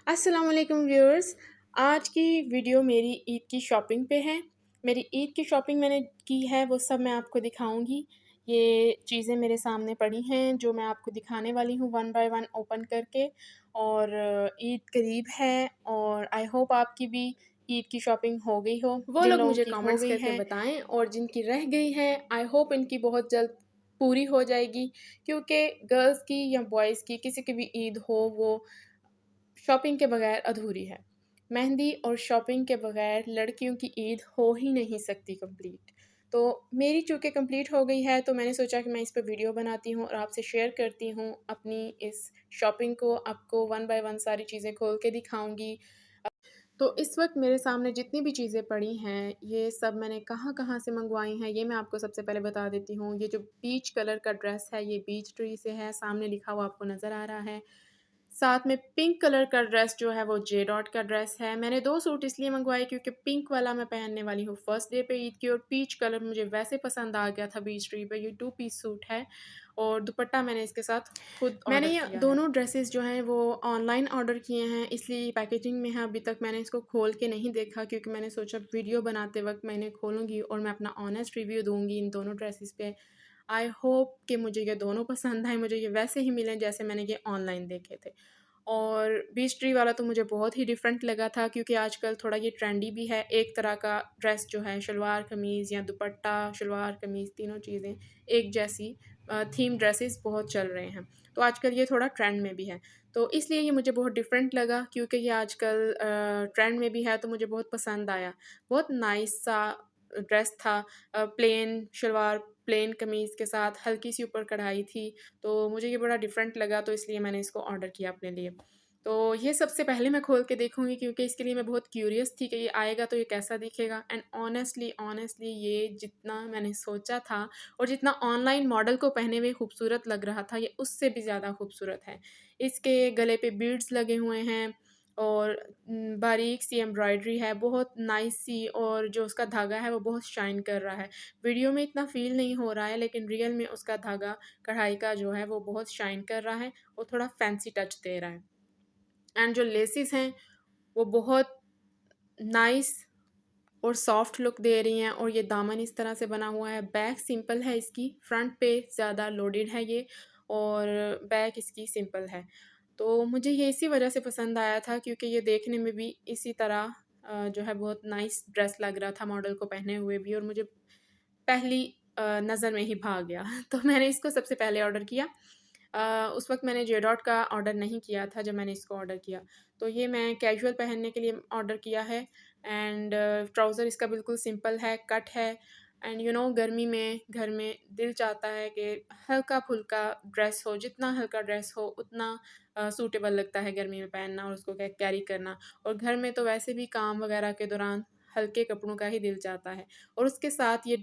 अस्सलाम वालेकुम व्यूअर्स। आज की वीडियो मेरी ईद की शॉपिंग पे है। मेरी ईद की शॉपिंग मैंने की है वो सब मैं आपको दिखाऊंगी। ये चीज़ें मेरे सामने पड़ी हैं जो मैं आपको दिखाने वाली हूँ वन बाय वन ओपन करके। और ईद करीब है और आई होप आपकी भी ईद की शॉपिंग हो गई हो। वो जिन लोग लोगों मुझे की हो कमेंट्स गई करके है। बताएं और जिनकी रह गई है आई होप इनकी बहुत जल्द पूरी हो जाएगी, क्योंकि गर्ल्स की या बॉयज़ की किसी की भी ईद हो वो शॉपिंग के बगैर अधूरी है। मेहंदी और शॉपिंग के बगैर लड़कियों की ईद हो ही नहीं सकती कंप्लीट। तो मेरी चूँकि कंप्लीट हो गई है तो मैंने सोचा कि मैं इस पे वीडियो बनाती हूँ और आपसे शेयर करती हूँ अपनी इस शॉपिंग को। आपको वन बाय वन सारी चीज़ें खोल के दिखाऊँगी। तो इस वक़्त मेरे सामने जितनी भी चीज़ें पड़ी हैं, ये सब मैंने कहाँ-कहाँ से मँगवाई हैं, ये मैं आपको सबसे पहले बता देती हूँ। ये जो पीच कलर का ड्रेस है, ये बीच ट्री से है, सामने लिखा हुआ आपको नज़र आ रहा है। साथ में पिंक कलर का ड्रेस जो है वो जे डॉट का ड्रेस है। मैंने 2 सूट इसलिए मँगवाए क्योंकि पिंक वाला मैं पहनने वाली हूँ फर्स्ट डे पे ईद की, और पीच कलर मुझे वैसे पसंद आ गया था बीच ट्री पे। ये 2 पीस सूट है और दुपट्टा मैंने इसके साथ खुद मैंने ऑर्डर ये किया है। दोनों ड्रेसेस जो हैं वो ऑनलाइन ऑर्डर किए हैं, इसलिए पैकेजिंग में है। अभी तक मैंने इसको खोल के नहीं देखा क्योंकि मैंने सोचा वीडियो बनाते वक़्त मैं इन्हें खोलूँगी और मैं अपना ऑनेस्ट रिव्यू दूँगी इन दोनों ड्रेसेस पे। आई होप कि मुझे ये दोनों पसंद आएँ, मुझे ये वैसे ही मिलें जैसे मैंने ये ऑनलाइन देखे थे। और बीच ट्री वाला तो मुझे बहुत ही डिफरेंट लगा था क्योंकि आजकल थोड़ा ये ट्रेंडी भी है। एक तरह का ड्रेस जो है शलवार कमीज़ या दुपट्टा, शलवार कमीज़ तीनों चीज़ें एक जैसी थीम ड्रेसेस बहुत चल रहे हैं। तो आजकल ये थोड़ा ट्रेंड में भी है। तो इसलिए ये मुझे बहुत डिफरेंट लगा क्योंकि ये आजकल ट्रेंड में भी है तो मुझे बहुत पसंद आया। बहुत नाइस सा ड्रेस था। प्लेन शलवार, प्लेन कमीज़ के साथ हल्की-सी ऊपर कढ़ाई थी। तो मुझे ये बड़ा डिफरेंट लगा तो इसलिए मैंने इसको ऑर्डर किया अपने लिए। तो ये सबसे पहले मैं खोल के देखूँगी क्योंकि इसके लिए मैं बहुत क्यूरियस थी कि ये आएगा तो ये कैसा दिखेगा। एंड ऑनेस्टली ऑनेस्टली ये जितना मैंने सोचा था और जितना ऑनलाइन मॉडल को पहने हुए खूबसूरत लग रहा था, ये उससे भी ज़्यादा खूबसूरत है। इसके गले पे बीड्स लगे हुए हैं और बारीक सी एम्ब्रॉयडरी है, बहुत नाइस सी, और जो उसका धागा है वो बहुत शाइन कर रहा है। वीडियो में इतना फ़ील नहीं हो रहा है लेकिन रियल में उसका धागा कढ़ाई का जो है वो बहुत शाइन कर रहा है और थोड़ा फैंसी टच दे रहा है। एंड जो लेसिस हैं वो बहुत नाइस और सॉफ्ट लुक दे रही हैं और ये दामन इस तरह से बना हुआ है। बैक सिंपल है इसकी, फ्रंट पे ज़्यादा लोडेड है ये और बैक इसकी सिंपल है। तो मुझे ये इसी वजह से पसंद आया था क्योंकि ये देखने में भी इसी तरह जो है बहुत नाइस ड्रेस लग रहा था मॉडल को पहने हुए भी, और मुझे पहली नज़र में ही भा गया। तो मैंने इसको सबसे पहले ऑर्डर किया। उस वक़्त मैंने जे डॉट का ऑर्डर नहीं किया था जब मैंने इसको ऑर्डर किया। तो ये मैं कैजुअल पहनने के लिए ऑर्डर किया है। एंड ट्राउज़र इसका बिल्कुल सिंपल है, कट है। एंड गर्मी में घर में दिल चाहता है कि हल्का-फुल्का ड्रेस हो, जितना हल्का ड्रेस हो उतना सूटेबल लगता है गर्मी में पहनना और उसको कैरी करना। और घर में तो वैसे भी काम वगैरह के दौरान हल्के कपड़ों का ही दिल चाहता है। और उसके साथ ये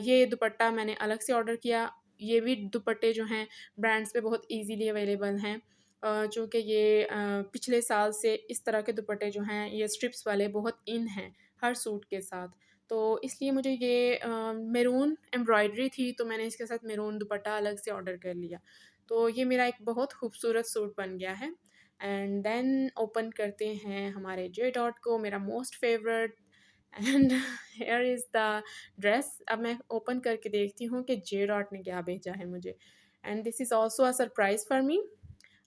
ये दुपट्टा मैंने अलग से ऑर्डर किया। ये भी दुपट्टे जो हैं ब्रांड्स पे बहुत ईज़िली अवेलेबल हैं। चूँकि ये पिछले साल से इस तरह के दुपट्टे जो हैं ये स्ट्रिप्स वाले बहुत इन हैं हर सूट के साथ। तो इसलिए मुझे ये मैरून एम्ब्रॉयडरी थी तो मैंने इसके साथ मैरून दुपट्टा अलग से ऑर्डर कर लिया। तो ये मेरा एक बहुत खूबसूरत सूट बन गया है। एंड देन ओपन करते हैं हमारे जे डॉट को, मेरा most favourite. And here is the dress. अब मैं ओपन करके देखती हूँ कि जे डॉट ने क्या भेजा है मुझे। And this is also a surprise for me.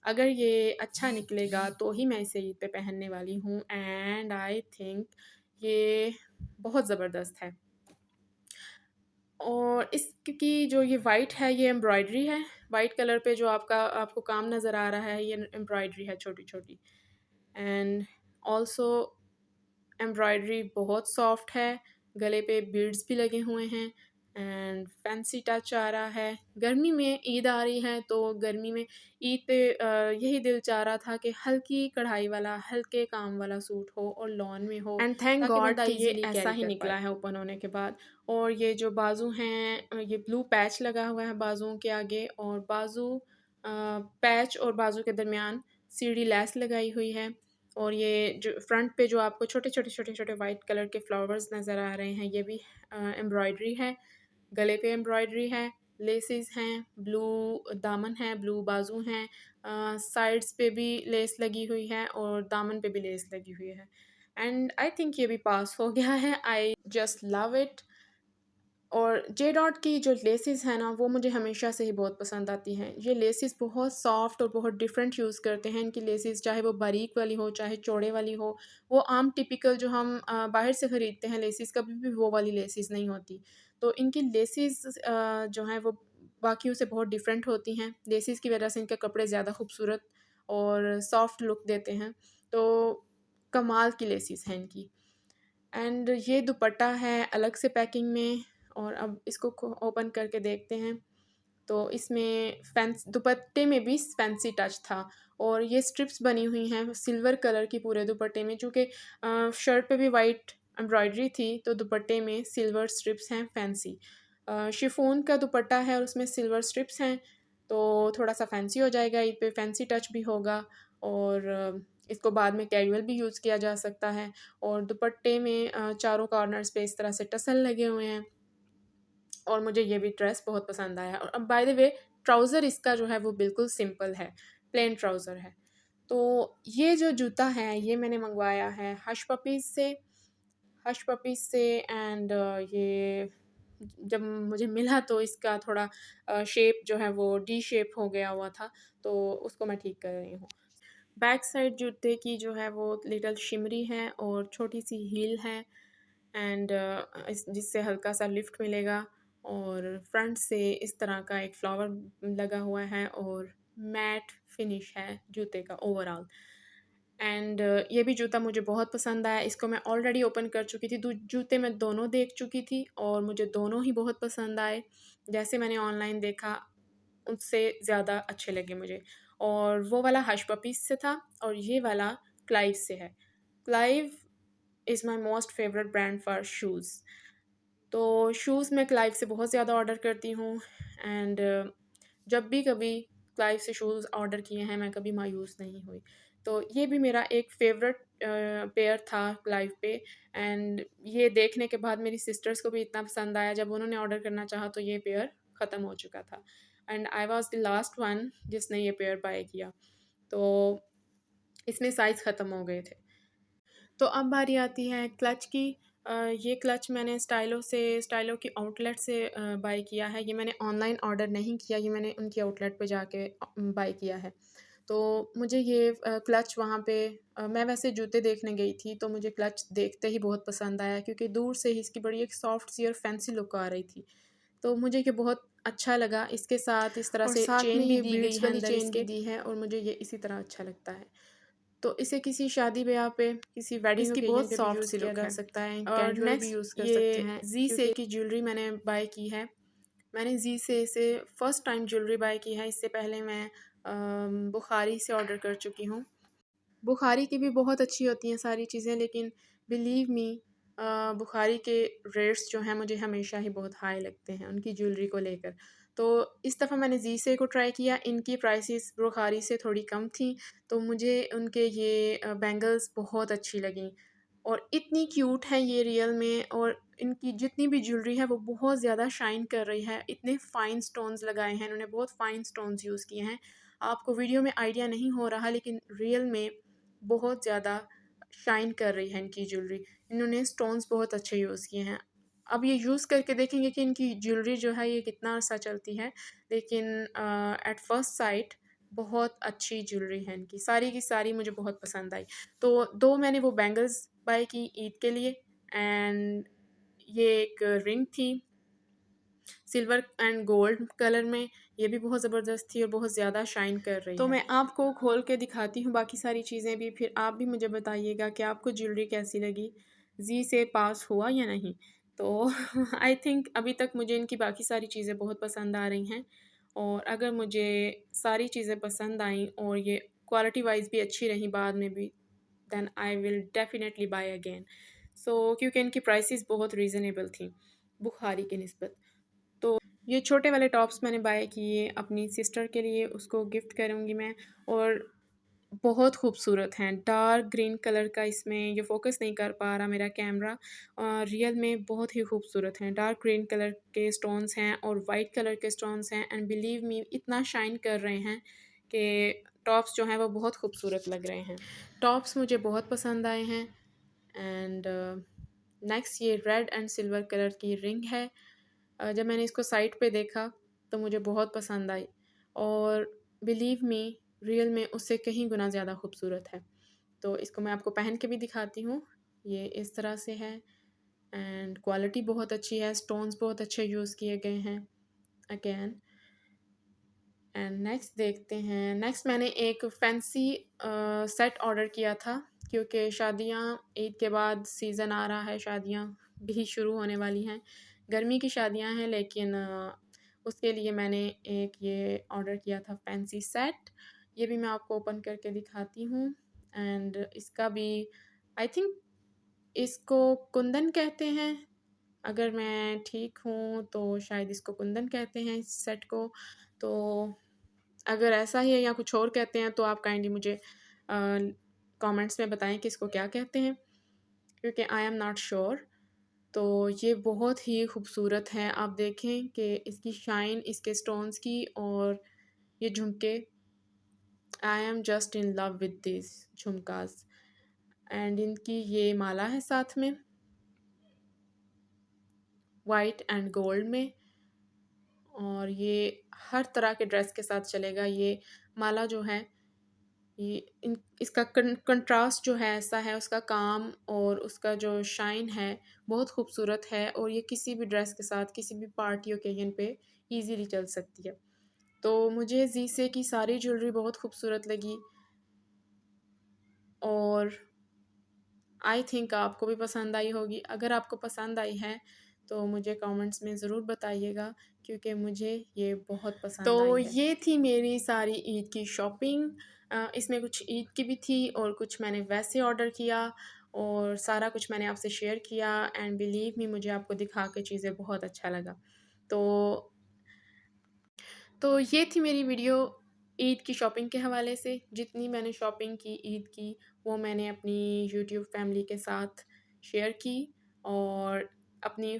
अगर ये अच्छा निकलेगा तो ही मैं इसे ईद पे पहनने वाली हूँ। एंड आई थिंक ये बहुत ज़बरदस्त है। और इसकी जो ये वाइट है ये एम्ब्रॉयडरी है। वाइट कलर पे जो आपको काम नज़र आ रहा है ये एम्ब्रॉयडरी है छोटी-छोटी। एंड ऑल्सो एम्ब्रॉयडरी बहुत सॉफ्ट है, गले पे बीड्स भी लगे हुए हैं एंड फैंसी टच आ रहा है। गर्मी में ईद आ रही है तो गर्मी में ईद पे यही दिल चाह रहा था कि हल्की कढ़ाई वाला, हल्के काम वाला सूट हो और लॉन में हो, एंड थैंक ताकि गॉड बंदा कि ये ईज़िली ऐसा कैरी ही कर निकला पाए। है ओपन होने के बाद। और ये जो बाजू हैं ये ब्लू पैच लगा हुआ है बाजुओं के आगे, और पैच और बाजू के दरमियान सीढ़ी लैस लगाई हुई है। और ये जो फ्रंट पे जो आपको छोटे-छोटे वाइट कलर के फ्लावर्स नज़र आ रहे हैं ये भी एम्ब्रॉयडरी है। गले पे एम्ब्रॉयडरी है, लेसेस हैं, ब्लू दामन है, ब्लू बाजू हैं, साइड्स पे भी लेस लगी हुई है और दामन पे भी लेस लगी हुई है। एंड आई थिंक ये भी पास हो गया है। I just love it. और जे डॉट की जो लेसिस हैं ना, वो मुझे हमेशा से ही बहुत पसंद आती हैं। ये लेसिस बहुत सॉफ्ट और बहुत डिफरेंट यूज़ करते हैं इनकी लेसिस, चाहे वो बारीक वाली हो चाहे चौड़े वाली हो। वो आम टिपिकल जो हम बाहर से ख़रीदते हैं लेसिस, कभी भी वो वाली लेसिस नहीं होती। तो इनकी लेसिस जो हैं वो बाकियों से बहुत डिफरेंट होती हैं। लेसिस की वजह से इनके कपड़े ज़्यादा खूबसूरत और सॉफ्ट लुक देते हैं। तो कमाल की लेसिस हैं इनकी। एंड ये दुपट्टा है अलग से पैकिंग में। और अब इसको ओपन करके देखते हैं। तो इसमें फैंस दुपट्टे में भी फैंसी टच था। और ये स्ट्रिप्स बनी हुई हैं सिल्वर कलर की पूरे दुपट्टे में, चूँकि शर्ट पे भी वाइट एम्ब्रॉयडरी थी तो दुपट्टे में सिल्वर स्ट्रिप्स हैं फैंसी। शिफॉन का दुपट्टा है और उसमें सिल्वर स्ट्रिप्स हैं, तो थोड़ा सा फैंसी हो जाएगा, इस पे फैंसी टच भी होगा। और इसको बाद में कैजुअल भी यूज़ किया जा सकता है। और दुपट्टे में चारों कॉर्नर्स पे इस तरह से टसल लगे हुए हैं। और मुझे ये भी ड्रेस बहुत पसंद आया। और अब बाय द वे ट्राउज़र इसका जो है वो बिल्कुल सिंपल है, प्लेन ट्राउज़र है। तो ये जो जूता है ये मैंने मँगवाया है हश पपीज़ से। एंड ये जब मुझे मिला तो इसका थोड़ा शेप जो है वो डी शेप हो गया हुआ था, तो उसको मैं ठीक कर रही हूँ। बैक साइड जूते की जो है वो लिटल शिमरी है और छोटी-सी हील है। एंड इस जिससे हल्का सा लिफ्ट मिलेगा। और फ्रंट से इस तरह का एक फ्लावर लगा हुआ है और मैट फिनिश है जूते का ओवरऑल। एंड ये भी जूता मुझे बहुत पसंद आया। इसको मैं ऑलरेडी ओपन कर चुकी थी, जूते मैं दोनों देख चुकी थी और मुझे दोनों ही बहुत पसंद आए। जैसे मैंने ऑनलाइन देखा उससे ज़्यादा अच्छे लगे मुझे। और वो वाला हश पपीस से था और ये वाला क्लाइव से है। Clive is my most favourite brand for shoes. तो शूज़ मैं क्लाइव से बहुत ज़्यादा ऑर्डर करती हूँ। एंड जब भी कभी क्लाइव से शूज़ ऑर्डर किए हैं मैं कभी मायूस नहीं हुई। तो ये भी मेरा एक फ़ेवरेट पेयर था क्लाइव पे। एंड ये देखने के बाद मेरी सिस्टर्स को भी इतना पसंद आया, जब उन्होंने ऑर्डर करना चाहा तो ये पेयर ख़त्म हो चुका था। And I was the last one जिसने ये पेयर बाय किया। तो इसमें साइज़ ख़त्म हो गए थे। तो अब बारी आती है क्लच की। ये क्लच मैंने स्टाइलो की आउटलेट से बाय किया है। ये मैंने ऑनलाइन ऑर्डर नहीं किया, ये मैंने उनकी आउटलेट पे जाके बाय किया है। तो मुझे ये क्लच वहाँ पे मैं वैसे जूते देखने गई थी तो मुझे क्लच देखते ही बहुत पसंद आया, क्योंकि दूर से ही इसकी बड़ी एक सॉफ्ट सी और फैंसी लुक आ रही थी। तो मुझे ये बहुत अच्छा लगा। इसके साथ इस तरह और से साथ में चेन भी ये दी गई बीड्स है वाली अंदर चेन भी इसके, दी है और मुझे ये इसी तरह अच्छा लगता है। तो इसे किसी शादी-ब्याह पे, किसी वेडिंग इसकी ओकेज़न बहुत पे भी सॉफ्ट यूज़ सी किया लुक जा है। सकता है, और कैजुअल भी नेक्स्ट यूज़ कर सकते ये हैं। ज़ी से क्योंकि की ज्वेलरी मैंने बाय की है। मैंने ज़ी से फर्स्ट टाइम ज्वेलरी बाय की है, इससे पहले मैं बुखारी से ऑर्डर कर चुकी हूँ। बुखारी की भी बहुत अच्छी होती हैं सारी चीज़ें, लेकिन बिलीव मी बुखारी के रेट्स जो हैं मुझे हमेशा ही बहुत हाई लगते हैं उनकी ज्वेलरी को लेकर। तो इस दफ़ा मैंने ज़ी को ट्राई किया, इनकी प्राइसेस बुखारी से थोड़ी कम थी, तो मुझे उनके ये बैंगल्स बहुत अच्छी लगीं। और इतनी क्यूट हैं ये रियल में, और इनकी जितनी भी ज्वेलरी है वो बहुत ज़्यादा शाइन कर रही है। इतने फ़ाइन स्टोन्स लगाए हैं इन्होंने, बहुत फ़ाइन स्टोन्स यूज़ किए हैं। आपको वीडियो में आइडिया नहीं हो रहा, लेकिन रियल में बहुत ज़्यादा शाइन कर रही है इनकी ज्वेलरी। इन्होंने स्टोन्स बहुत अच्छे यूज़ किए हैं। अब ये यूज़ करके देखेंगे कि इनकी ज्वेलरी जो है ये कितना अर्सा चलती है। लेकिन एट फर्स्ट साइट बहुत अच्छी ज्वेलरी है इनकी, सारी की सारी मुझे बहुत पसंद आई। तो 2 मैंने वो बैंगल्स बाय की ईद के लिए। एंड ये एक रिंग थी सिल्वर एंड गोल्ड कलर में, ये भी बहुत ज़बरदस्त थी और बहुत ज़्यादा शाइन कर रही तो है। मैं आपको खोल के दिखाती हूँ बाकी सारी चीज़ें भी, फिर आप भी मुझे बताइएगा कि आपको ज्वेलरी कैसी लगी, ज़ी से पास हुआ या नहीं। तो आई थिंक अभी तक मुझे इनकी बाकी सारी चीज़ें बहुत पसंद आ रही हैं। और अगर मुझे सारी चीज़ें पसंद आईं और ये क्वालिटी वाइज़ भी अच्छी रहीं बाद में भी, then I will definitely buy again. So क्योंकि इनकी प्राइसेस बहुत रीज़नेबल थी बुखारी की निस्बत। तो ये छोटे वाले टॉप्स मैंने बाय किए अपनी सिस्टर के लिए, उसको गिफ्ट करूँगी मैं। और बहुत खूबसूरत हैं। डार्क ग्रीन कलर का इसमें ये फ़ोकस नहीं कर पा रहा मेरा कैमरा। रियल में बहुत ही खूबसूरत हैं। डार्क ग्रीन कलर के स्टोन्स हैं और वाइट कलर के स्टोन्स हैं एंड बिलीव मी इतना शाइन कर रहे हैं कि टॉप्स जो हैं वो बहुत खूबसूरत लग रहे हैं। टॉप्स मुझे बहुत पसंद आए हैं एंड नेक्स्ट ये रेड एंड सिल्वर कलर की रिंग है। जब मैंने इसको साइट पे देखा तो मुझे बहुत पसंद आई और बिलीव मी रियल में उससे कहीं गुना ज़्यादा खूबसूरत है। तो इसको मैं आपको पहन के भी दिखाती हूँ। ये इस तरह से है एंड क्वालिटी बहुत अच्छी है, स्टोन्स बहुत अच्छे यूज़ किए गए हैं अगेन। एंड नेक्स्ट देखते हैं। नेक्स्ट मैंने एक फैंसी सेट ऑर्डर किया था क्योंकि शादियाँ ईद के बाद सीज़न आ रहा है, शादियाँ भी शुरू होने वाली हैं। गर्मी की शादियाँ हैं लेकिन उसके लिए मैंने एक ये ऑर्डर किया था फैंसी सेट। ये भी मैं आपको ओपन करके दिखाती हूँ एंड इसका भी आई थिंक इसको कुंदन कहते हैं। अगर मैं ठीक हूँ तो शायद इसको कुंदन कहते हैं इस सेट को। तो अगर ऐसा ही है या कुछ और कहते हैं तो आप काइंडली मुझे कमेंट्स में बताएं कि इसको क्या कहते हैं क्योंकि आई एम नॉट श्योर। तो ये बहुत ही खूबसूरत है। आप देखें कि इसकी शाइन, इसके स्टोन्स की और ये झुमके। I am just in love with this झुमकास and इनकी ये माला है साथ में वाइट एंड गोल्ड में और ये हर तरह के ड्रेस के साथ चलेगा। ये माला जो है ये इसका कंट्रास्ट जो है ऐसा है, उसका काम और उसका जो शाइन है बहुत खूबसूरत है और ये किसी भी ड्रेस के साथ किसी भी पार्टी ओकेजन पे इजीली चल सकती है। तो मुझे जी से की सारी ज्वेलरी बहुत खूबसूरत लगी और आई थिंक आपको भी पसंद आई होगी। अगर आपको पसंद आई है तो मुझे कमेंट्स में ज़रूर बताइएगा क्योंकि मुझे ये बहुत पसंद आई है। तो ये थी मेरी सारी ईद की शॉपिंग। इसमें कुछ ईद की भी थी और कुछ मैंने वैसे ऑर्डर किया और सारा कुछ मैंने आपसे शेयर किया एंड बिलीव मी मुझे आपको दिखा के चीज़ें बहुत अच्छा लगा। तो ये थी मेरी वीडियो ईद की शॉपिंग के हवाले से। जितनी मैंने शॉपिंग की ईद की वो मैंने अपनी यूट्यूब फैमिली के साथ शेयर की और अपनी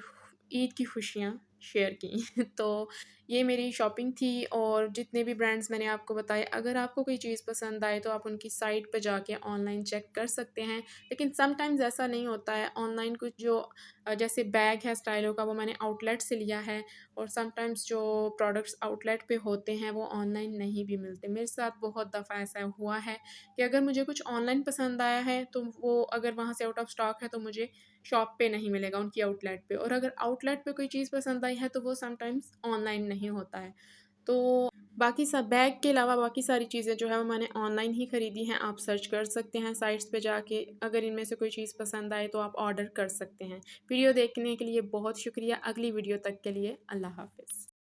ईद की खुशियाँ शेयर की। तो ये मेरी शॉपिंग थी और जितने भी ब्रांड्स मैंने आपको बताए, अगर आपको कोई चीज़ पसंद आए तो आप उनकी साइट पर जाके ऑनलाइन चेक कर सकते हैं। लेकिन समटाइम्स ऐसा नहीं होता है। ऑनलाइन कुछ जो जैसे बैग है स्टाइलों का वो मैंने आउटलेट से लिया है और समटाइम्स जो प्रोडक्ट्स आउटलेट पे होते हैं वो ऑनलाइन नहीं भी मिलते। मेरे साथ बहुत दफ़ा ऐसा हुआ है कि अगर मुझे कुछ ऑनलाइन पसंद आया है तो वो अगर वहाँ से आउट ऑफ स्टॉक है तो मुझे शॉप पे नहीं मिलेगा उनकी आउटलेट पे, और अगर आउटलेट पे कोई चीज़ पसंद आई है तो वो समटाइम्स ऑनलाइन नहीं होता है। तो बाकी सब बैग के अलावा बाकी सारी चीज़ें जो है वो मैंने ऑनलाइन ही ख़रीदी हैं। आप सर्च कर सकते हैं साइट्स पे जाके, अगर इनमें से कोई चीज़ पसंद आए तो आप ऑर्डर कर सकते हैं। वीडियो देखने के लिए बहुत शुक्रिया। अगली वीडियो तक के लिए अल्लाह हाफ़िज़।